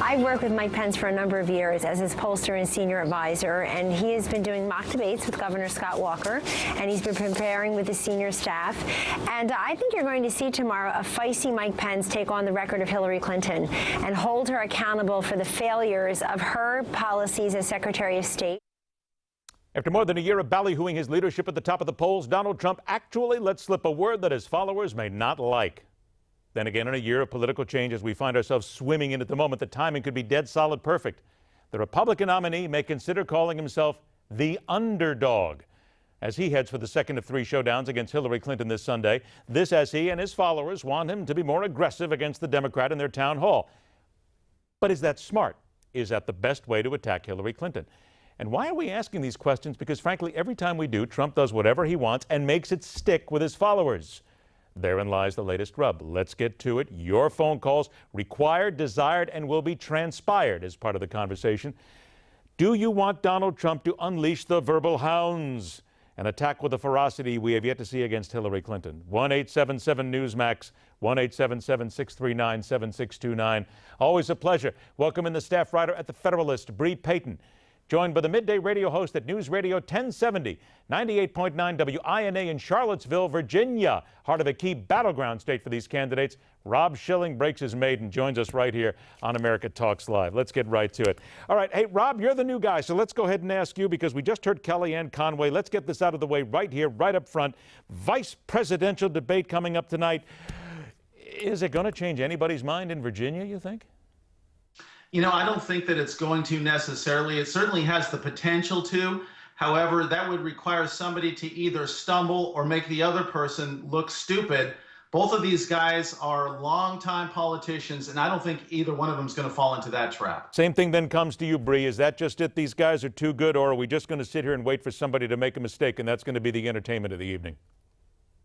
I've worked with Mike Pence for a number of years as his pollster and senior advisor, and he has been doing mock debates with Governor Scott Walker, and he's been preparing with his senior staff. And I think you're going to see tomorrow a feisty Mike Pence take on the record of Hillary Clinton and hold her accountable for the failures of her policies as Secretary of State. After more than a year of ballyhooing his leadership at the top of the polls, Donald Trump actually let slip a word that his followers may not like. Then again, in a year of political change, as we find ourselves swimming in at the moment, the timing could be dead solid perfect. The Republican nominee may consider calling himself the underdog as he heads for the second of three showdowns against Hillary Clinton this Sunday. This as he and his followers want him to be more aggressive against the Democrat in their town hall. But is that smart? Is that the best way to attack Hillary Clinton? And why are we asking these questions? Because frankly, every time we do, Trump does whatever he wants and makes it stick with his followers. Therein lies the latest rub. Let's get to it. Your phone calls required, desired, and will be transpired as part of the conversation. Do you want Donald Trump to unleash the verbal hounds and attack with a ferocity we have yet to see against Hillary Clinton? 1-877-NEWSMAX, 1-877-639-7629. Always a pleasure. Welcome in the staff writer at The Federalist, Bre Payton. Joined by the midday radio host at News Radio 1070, 98.9 WINA in Charlottesville, Virginia, heart of a key battleground state for these candidates. Rob Schilling breaks his maid and joins us right here on America Talks Live. Let's get right to it. All right, hey, Rob, you're the new guy, so let's go ahead and ask you, because we just heard Kellyanne Conway. Let's get this out of the way right here, right up front. Vice presidential debate coming up tonight. Is it going to change anybody's mind in Virginia, you think? You know, I don't think that it's going to necessarily. It certainly has the potential to. However, that would require somebody to either stumble or make the other person look stupid. Both of these guys are longtime politicians, and I don't think either one of them is going to fall into that trap. Same thing then comes to you, Bre. Is that just it? These guys are too good, or are we just going to sit here and wait for somebody to make a mistake, and that's going to be the entertainment of the evening?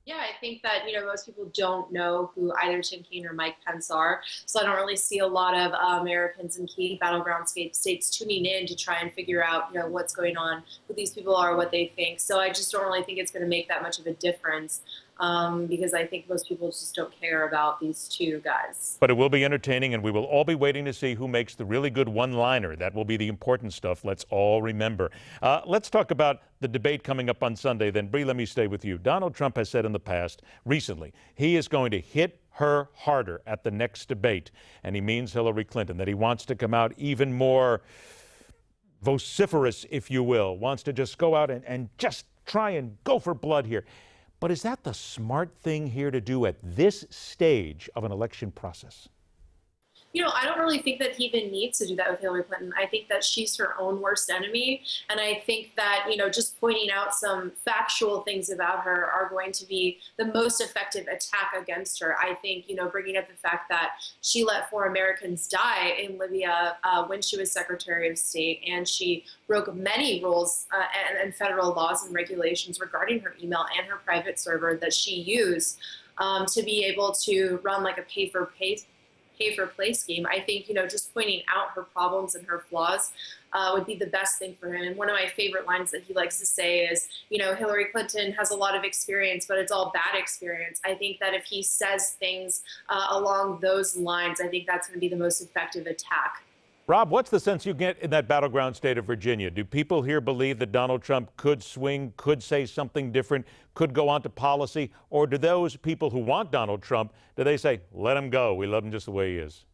Yeah, I think that, most people don't know who either Tim Kaine or Mike Pence are. So I don't really see a lot of Americans in key battleground states tuning in to try and figure out, what's going on, who these people are, what they think. So I just don't really think it's going to make that much of a difference because I think most people just don't care about these two guys. But it will be entertaining, and we will all be waiting to see who makes the really good one-liner. That will be the important stuff. Let's all remember. Let's talk about the debate coming up on Sunday. Then, Bre, let me stay with you. Donald Trump has said in the past, recently, he is going to hit her harder at the next debate, and he means Hillary Clinton, that he wants to come out even more vociferous, if you will, wants to just go out and just try and go for blood here. But is that the smart thing here to do at this stage of an election process? I don't really think that he even needs to do that with Hillary Clinton. I think that she's her own worst enemy. And I think that, just pointing out some factual things about her are going to be the most effective attack against her. I think, bringing up the fact that she let 4 Americans die in Libya when she was Secretary of State, and she broke many rules and federal laws and regulations regarding her email and her private server that she used to be able to run like a pay-for-play scheme. I think, just pointing out her problems and her flaws would be the best thing for him. And one of my favorite lines that he likes to say is, Hillary Clinton has a lot of experience, but it's all bad experience. I think that if he says things along those lines, I think that's going to be the most effective attack. Rob, what's the sense you get in that battleground state of Virginia? Do people here believe that Donald Trump could swing, could say something different, could go on to policy? Or do those people who want Donald Trump, do they say, let him go, we love him just the way he is?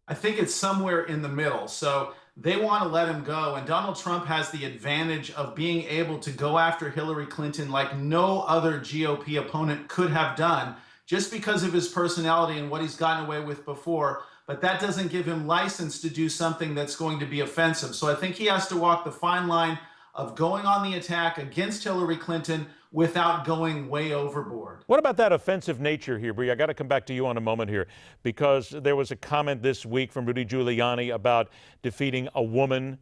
I think it's somewhere in the middle. So they want to let him go. And Donald Trump has the advantage of being able to go after Hillary Clinton like no other GOP opponent could have done, just because of his personality and what he's gotten away with before. But that doesn't give him license to do something that's going to be offensive. So I think he has to walk the fine line of going on the attack against Hillary Clinton without going way overboard. What about that offensive nature here, Bre? I got to come back to you on a moment here, because there was a comment this week from Rudy Giuliani about defeating a woman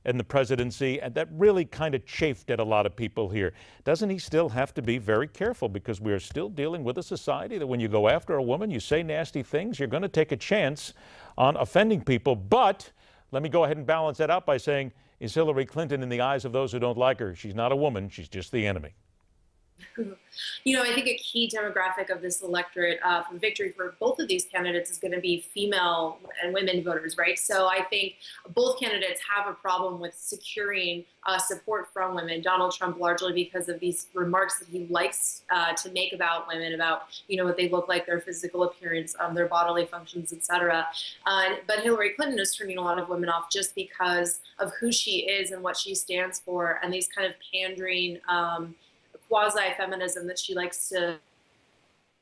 in the presidency, and that really kind of chafed at a lot of people here. Doesn't he still have to be very careful, because we are still dealing with a society that when you go after a woman, you say nasty things, you're going to take a chance on offending people. But let me go ahead and balance that out by saying, is Hillary Clinton, in the eyes of those who don't like her, she's not a woman, she's just the enemy? I think a key demographic of this electorate for victory for both of these candidates is going to be female and women voters, right? So I think both candidates have a problem with securing support from women. Donald Trump largely because of these remarks that he likes to make about women, about what they look like, their physical appearance, their bodily functions, etc. But Hillary Clinton is turning a lot of women off just because of who she is and what she stands for, and these kind of pandering quasi-feminism that she likes to.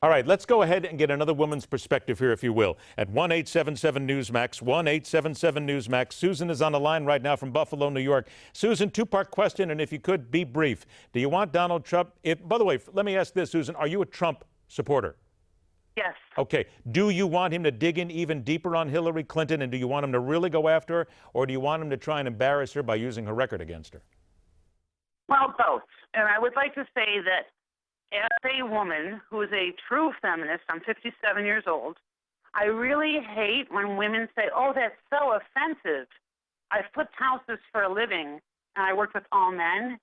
All right, let's go ahead and get another woman's perspective here, if you will, at 1-877-NEWSMAX, 1-877-NEWSMAX. Susan is on the line right now from Buffalo, New York. Susan, two-part question, and if you could, be brief. Do you want Donald Trump? By the way, let me ask this, Susan. Are you a Trump supporter? Yes. Okay. Do you want him to dig in even deeper on Hillary Clinton, and do you want him to really go after her, or do you want him to try and embarrass her by using her record against her? Well, both. And I would like to say that as a woman who is a true feminist, I'm 57 years old, I really hate when women say, oh, that's so offensive. I flipped houses for a living, and I worked with all men.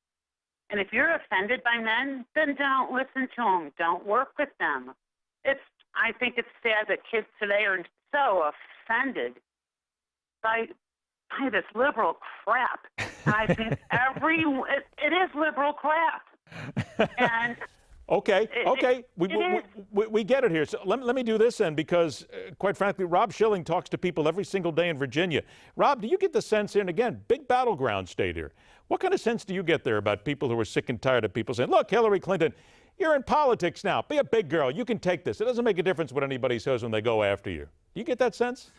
And if you're offended by men, then don't listen to them. Don't work with them. I think it's sad that kids today are so offended by this liberal crap. And I think it is liberal crap. And Okay. We get it here. So let me do this then, because quite frankly, Rob Schilling talks to people every single day in Virginia. Rob, do you get the sense here, and again, big battleground state here, what kind of sense do you get there about people who are sick and tired of people saying, look, Hillary Clinton, you're in politics now. Be a big girl. You can take this. It doesn't make a difference what anybody says when they go after you. Do you get that sense?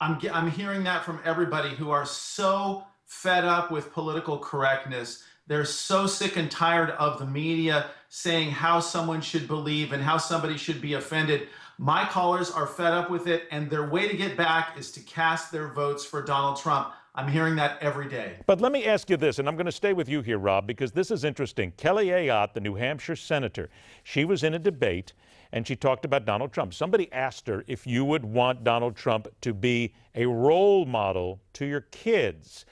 I'm hearing that from everybody who are so fed up with political correctness. They're so sick and tired of the media saying how someone should believe and how somebody should be offended. My callers are fed up with it, and their way to get back is to cast their votes for Donald Trump. I'm hearing that every day. But let me ask you this, and I'm going to stay with you here, Rob, because this is interesting. Kelly Ayotte, the New Hampshire senator, she was in a debate, and she talked about Donald Trump. Somebody asked her if you would want Donald Trump to be a role model to your kids.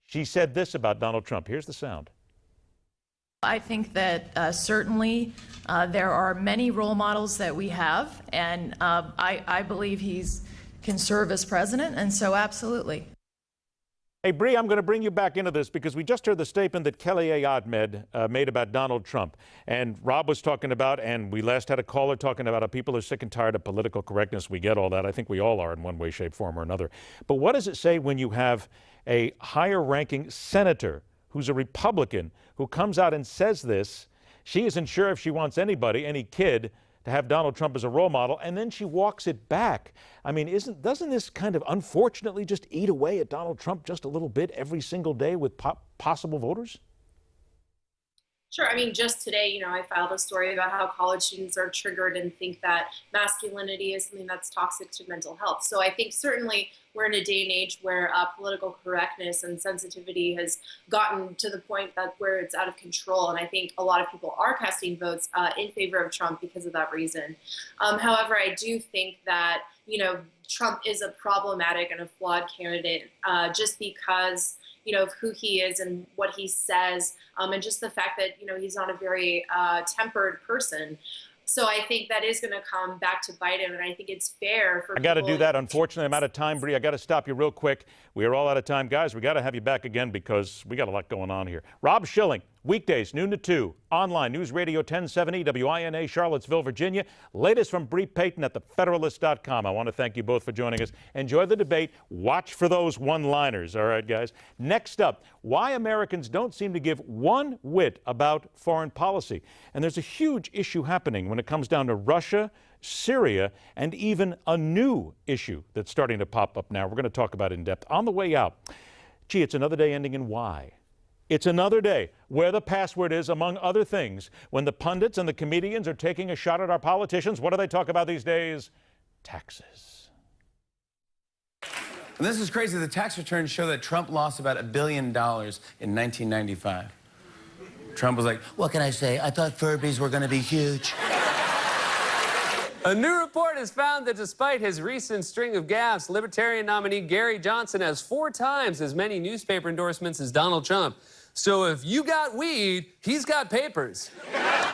She said this about Donald Trump. Here's the sound. I think that certainly there are many role models that we have, and I believe can serve as president, and so absolutely. Hey, Bre, I'm going to bring you back into this because we just heard the statement that Kelly Ayotte made about Donald Trump. And Rob was talking about, and we last had a caller talking about how people are sick and tired of political correctness. We get all that. I think we all are in one way, shape, form, or another. But what does it say when you have a higher-ranking senator who's a Republican who comes out and says this? She isn't sure if she wants anybody, any kid, to have Donald Trump as a role model, and then she walks it back. I mean, doesn't this kind of unfortunately just eat away at Donald Trump just a little bit every single day with possible voters? Sure. I mean, just today, I filed a story about how college students are triggered and think that masculinity is something that's toxic to mental health. So I think certainly we're in a day and age where political correctness and sensitivity has gotten to the point that where it's out of control. And I think a lot of people are casting votes in favor of Trump because of that reason. However, I do think that, Trump is a problematic and a flawed candidate just because of who he is and what he says, and just the fact that, he's not a very tempered person. So I think that is going to come back to bite him, and I think it's fair for I got to do that. Unfortunately, I'm out of time, Bre. I got to stop you real quick. We are all out of time. Guys, we got to have you back again because we got a lot going on here. Rob Schilling, weekdays, noon to 2, online, News Radio 1070, WINA, Charlottesville, Virginia. Latest from Bre Payton at thefederalist.com. I want to thank you both for joining us. Enjoy the debate. Watch for those one-liners, all right, guys? Next up, why Americans don't seem to give one whit about foreign policy. And there's a huge issue happening when it comes down to Russia, Syria, and even a new issue that's starting to pop up now. We're going to talk about it in depth. On the way out, gee, it's another day ending in Y. It's another day where the password is, among other things, when the pundits and the comedians are taking a shot at our politicians. What do they talk about these days? Taxes. And this is crazy. The tax returns show that Trump lost about $1 billion in 1995. Trump was like, what can I say? I thought Furbies were going to be huge. A new report has found that despite his recent string of gaffes, Libertarian nominee Gary Johnson has 4 times as many newspaper endorsements as Donald Trump. So if you got weed, he's got papers.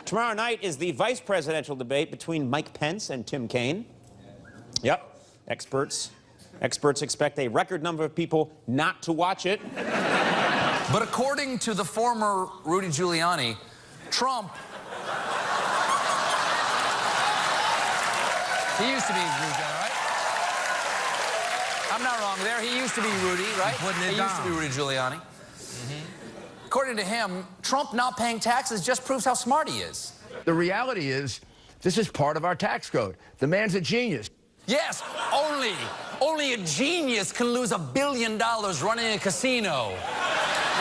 Tomorrow night is the vice presidential debate between Mike Pence and Tim Kaine. Yep, experts expect a record number of people not to watch it. But according to the former Rudy Giuliani, Trump... He used to be Rudy, right? I'm not wrong there. He used to be Rudy, right? He used to be Rudy Giuliani. According to him, Trump not paying taxes just proves how smart he is. The reality is, this is part of our tax code. The man's a genius. Yes, only a genius can lose $1 billion running a casino.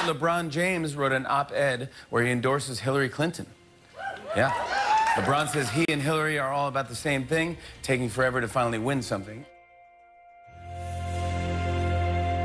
LeBron James wrote an op-ed where he endorses Hillary Clinton. Yeah. LeBron says he and Hillary are all about the same thing, taking forever to finally win something.